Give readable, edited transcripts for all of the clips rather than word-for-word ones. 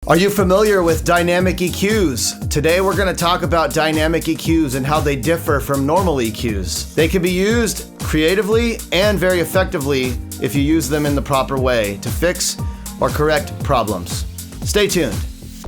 Are you familiar with dynamic EQs? Today we're going to talk about dynamic EQs and how they differ from normal EQs. They can be used creatively and very effectively if you use them in the proper way to fix or correct problems. Stay tuned.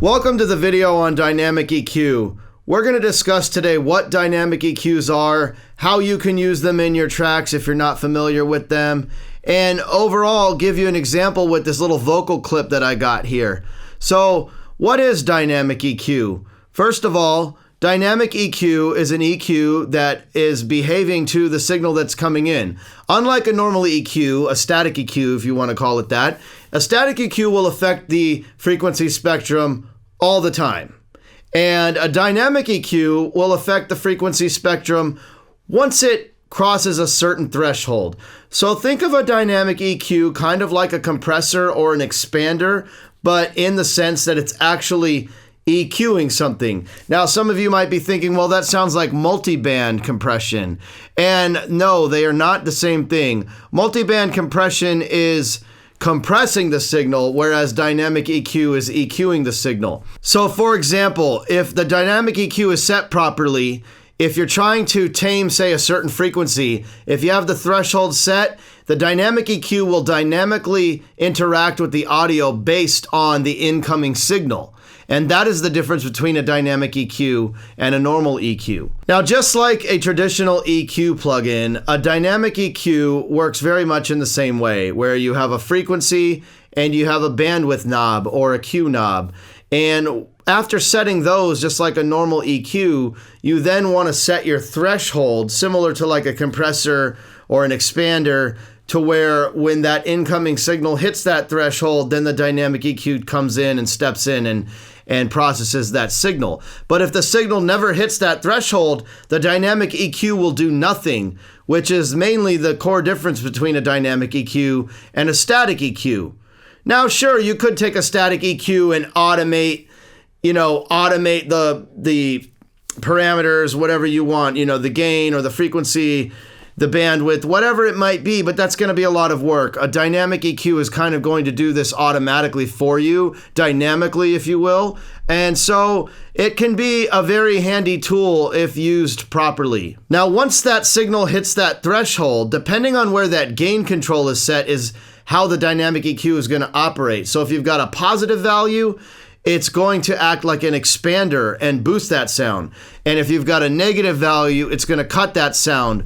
Welcome to the video on dynamic EQ. We're going to discuss today what dynamic EQs are, how you can use them in your tracks if you're not familiar with them, and overall give you an example with this little vocal clip that I got here. So, what is dynamic EQ? First of all, dynamic EQ is an EQ that is behaving to the signal that's coming in. Unlike a normal EQ, a static EQ if you want to call it that, a static EQ will affect the frequency spectrum all the time. And a dynamic EQ will affect the frequency spectrum once it crosses a certain threshold. So think of a dynamic EQ kind of like a compressor or an expander, but in the sense that it's actually EQing something. Now, some of you might be thinking, well, that sounds like multiband compression. And no, they are not the same thing. Multiband compression is compressing the signal, whereas dynamic EQ is EQing the signal. So for example, if the dynamic EQ is set properly, if you're trying to tame, say, a certain frequency, if you have the threshold set, the dynamic EQ will dynamically interact with the audio based on the incoming signal. And that is the difference between a dynamic EQ and a normal EQ. Now, just like a traditional EQ plugin, a dynamic EQ works very much in the same way, where you have a frequency and you have a bandwidth knob or a Q knob. And after setting those, just like a normal EQ, you then want to set your threshold, similar to like a compressor or an expander, to where when that incoming signal hits that threshold, then the dynamic EQ comes in and steps in and processes that signal. But if the signal never hits that threshold, the dynamic EQ will do nothing, which is mainly the core difference between a dynamic EQ and a static EQ. Now, sure, you could take a static EQ and automate the parameters, whatever you want, the gain or the frequency, the bandwidth, whatever it might be, but that's going to be a lot of work. A dynamic EQ is kind of going to do this automatically for you, dynamically, if you will. And so it can be a very handy tool if used properly. Now, once that signal hits that threshold, depending on where that gain control is set is how the dynamic EQ is going to operate. So if you've got a positive value, it's going to act like an expander and boost that sound. And if you've got a negative value, it's going to cut that sound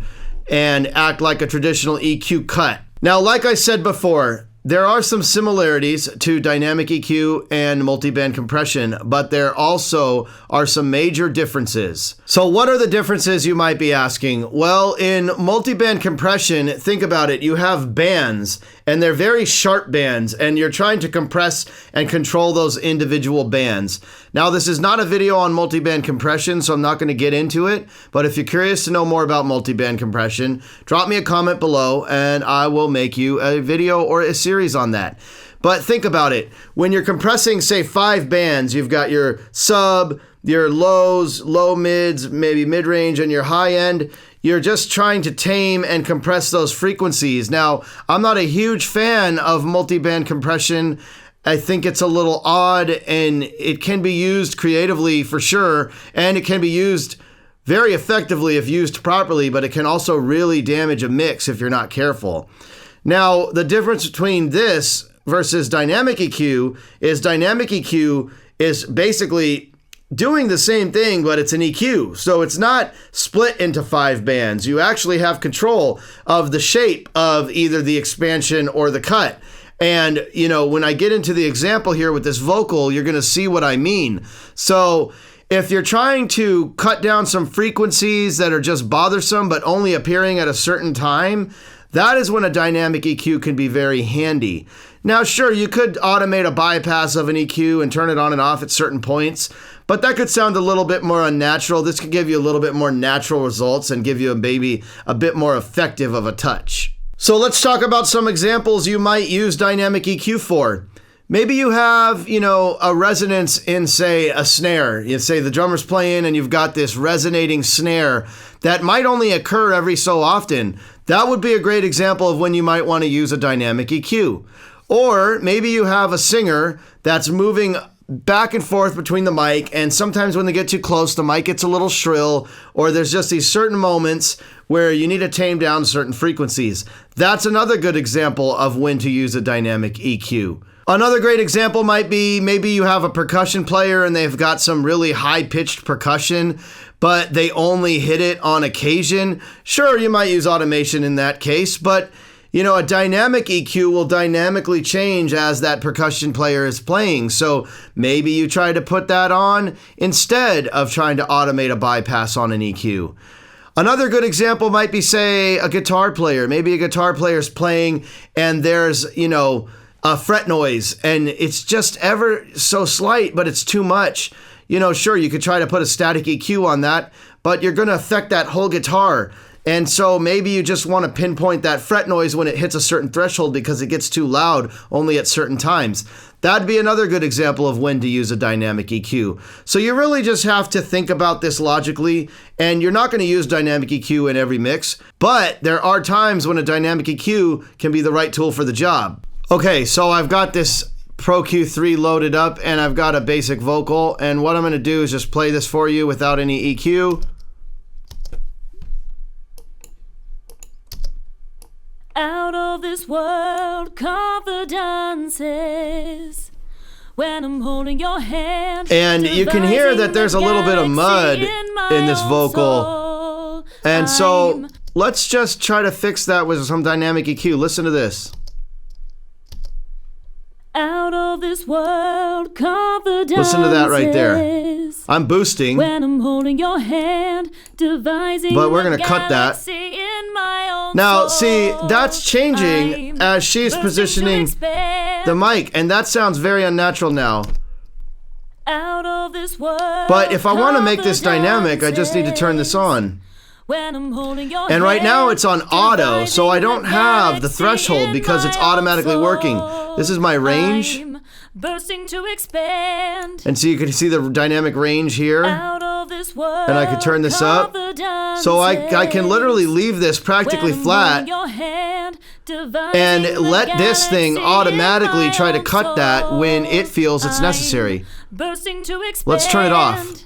and act like a traditional EQ cut. Now, like I said before, there are some similarities to dynamic EQ and multiband compression, but there also are some major differences. So what are the differences, you might be asking? Well, in multiband compression, think about it, you have bands, and they're very sharp bands, and you're trying to compress and control those individual bands. Now, this is not a video on multiband compression, so I'm not going to get into it, but if you're curious to know more about multiband compression, drop me a comment below, and I will make you a video or a series on that. But think about it. When you're compressing, say, 5 bands, you've got your sub, your lows, low mids, maybe mid-range, and your high end. You're just trying to tame and compress those frequencies. Now, I'm not a huge fan of multiband compression. I think it's a little odd, and it can be used creatively for sure, and it can be used very effectively if used properly, but it can also really damage a mix if you're not careful. Now, the difference between this versus dynamic EQ is basically doing the same thing, but it's an EQ. So it's not split into 5 bands. You actually have control of the shape of either the expansion or the cut. And, when I get into the example here with this vocal, you're going to see what I mean. So if you're trying to cut down some frequencies that are just bothersome, but only appearing at a certain time, that is when a dynamic EQ can be very handy. Now, sure, you could automate a bypass of an EQ and turn it on and off at certain points, but that could sound a little bit more unnatural. This could give you a little bit more natural results and give you maybe a bit more effective of a touch. So let's talk about some examples you might use dynamic EQ for. Maybe you have, a resonance in, say, a snare. You say the drummer's playing and you've got this resonating snare that might only occur every so often. That would be a great example of when you might want to use a dynamic EQ. Or maybe you have a singer that's moving back and forth between the mic, and sometimes when they get too close, the mic gets a little shrill, or there's just these certain moments where you need to tame down certain frequencies. That's another good example of when to use a dynamic EQ. Another great example might be maybe you have a percussion player and they've got some really high-pitched percussion, but they only hit it on occasion. Sure, you might use automation in that case, but a dynamic EQ will dynamically change as that percussion player is playing. So maybe you try to put that on instead of trying to automate a bypass on an EQ. Another good example might be, say, a guitar player. Maybe a guitar player is playing and there's, a fret noise, and it's just ever so slight, but it's too much. Sure, you could try to put a static EQ on that, but you're going to affect that whole guitar. And so maybe you just want to pinpoint that fret noise when it hits a certain threshold because it gets too loud only at certain times. That'd be another good example of when to use a dynamic EQ. So you really just have to think about this logically, and you're not going to use dynamic EQ in every mix, but there are times when a dynamic EQ can be the right tool for the job. Okay, so I've got this Pro Q3 loaded up and I've got a basic vocal, and what I'm going to do is just play this for you without any EQ. Out of this world confidences when I'm holding your hand. And you can hear that there's a little bit of mud in this vocal. And so let's just try to fix that with some dynamic EQ. Listen to this. Out of this world confidences. Listen to that right there. I'm boosting. When I'm holding your hand, devising but we're going to cut that. Now, see, that's changing as she's positioning the mic, and that sounds very unnatural now. Out of this world but if I want to make this dynamic, I just need to turn this on. When I'm holding your and right now it's on auto, so I don't have the threshold because it's automatically working. This is my range. Bursting to expand. And so you can see the dynamic range here. Out of this world and I can turn this up. So I can literally leave this practically flat and let this thing automatically try to cut that when it feels it's necessary. Let's turn it off.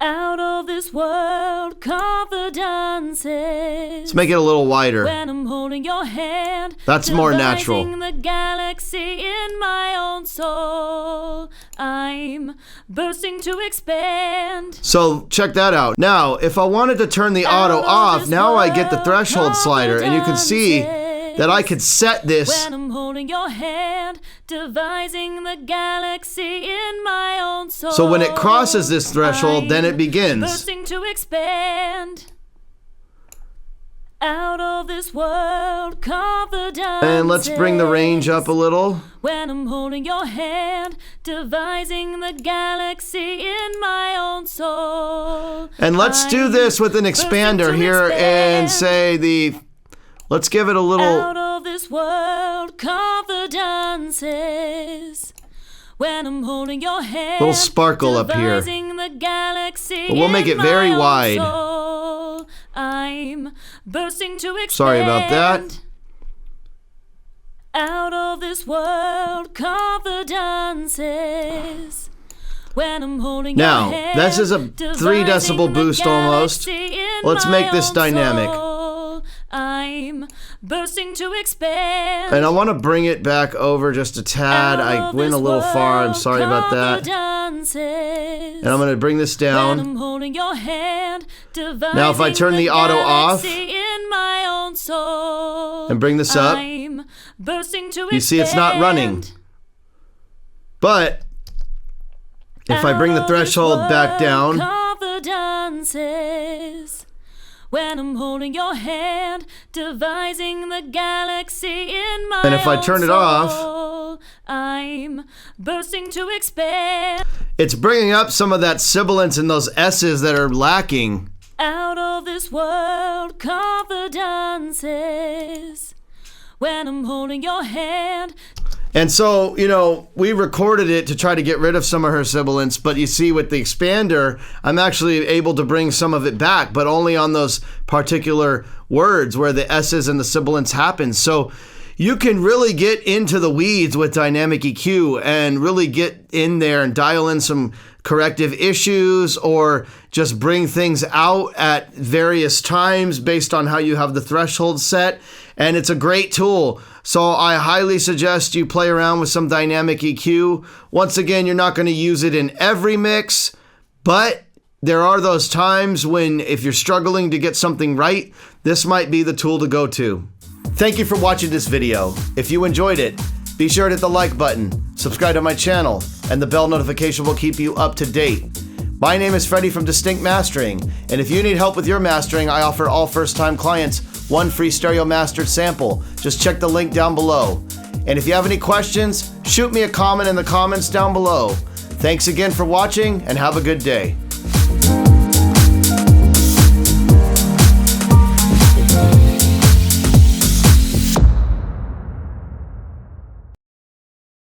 Out of this world confidences. Let's make it a little wider. When I'm holding your hand, that's more natural. The galaxy in my own soul. I'm bursting to expand. So check that out. Now, if I wanted to turn the auto off, now I get the threshold slider, and you can see that I could set this. When I'm holding your hand, devising the galaxy in my own soul. So when it crosses this threshold, then it begins. Bursting to expand. Out of this world confidences. And let's bring the range up a little. When I'm holding your hand, devising the galaxy in my own soul. And let's do this with an expander here and say let's give it a little. Out of this world confidences. When I'm holding your hand, little sparkle up here. The galaxy but we'll make it very wide. Soul. I'm bursting to expand. Sorry about that. Out of this world confidences. When I'm holding now, your hand, this is a 3 decibel boost almost. Let's make this dynamic. I'm bursting to expand. And I want to bring it back over just a tad. I went a little far. I'm sorry about that. And I'm going to bring this down. When I'm holding your hand, now if I turn the auto off in my own soul, and bring this up, I'm bursting to you see it's not running. But if I bring the threshold back down, when I'm holding your hand, devising the galaxy in my and if I turn it off, I'm bursting to expand. It's bringing up some of that sibilance in those S's that are lacking. Out of this world confidences. When I'm holding your hand. And so, we recorded it to try to get rid of some of her sibilance, but you see with the expander, I'm actually able to bring some of it back, but only on those particular words where the S's and the sibilance happen. So, You can really get into the weeds with dynamic EQ and really get in there and dial in some corrective issues or just bring things out at various times based on how you have the threshold set. And it's a great tool. So I highly suggest you play around with some dynamic EQ. Once again, you're not going to use it in every mix, but there are those times when if you're struggling to get something right, this might be the tool to go to. Thank you for watching this video. If you enjoyed it, be sure to hit the like button, subscribe to my channel, and the bell notification will keep you up to date. My name is Freddie from Distinct Mastering, and if you need help with your mastering, I offer all first-time clients one free stereo mastered sample. Just check the link down below. And if you have any questions, shoot me a comment in the comments down below. Thanks again for watching, and have a good day.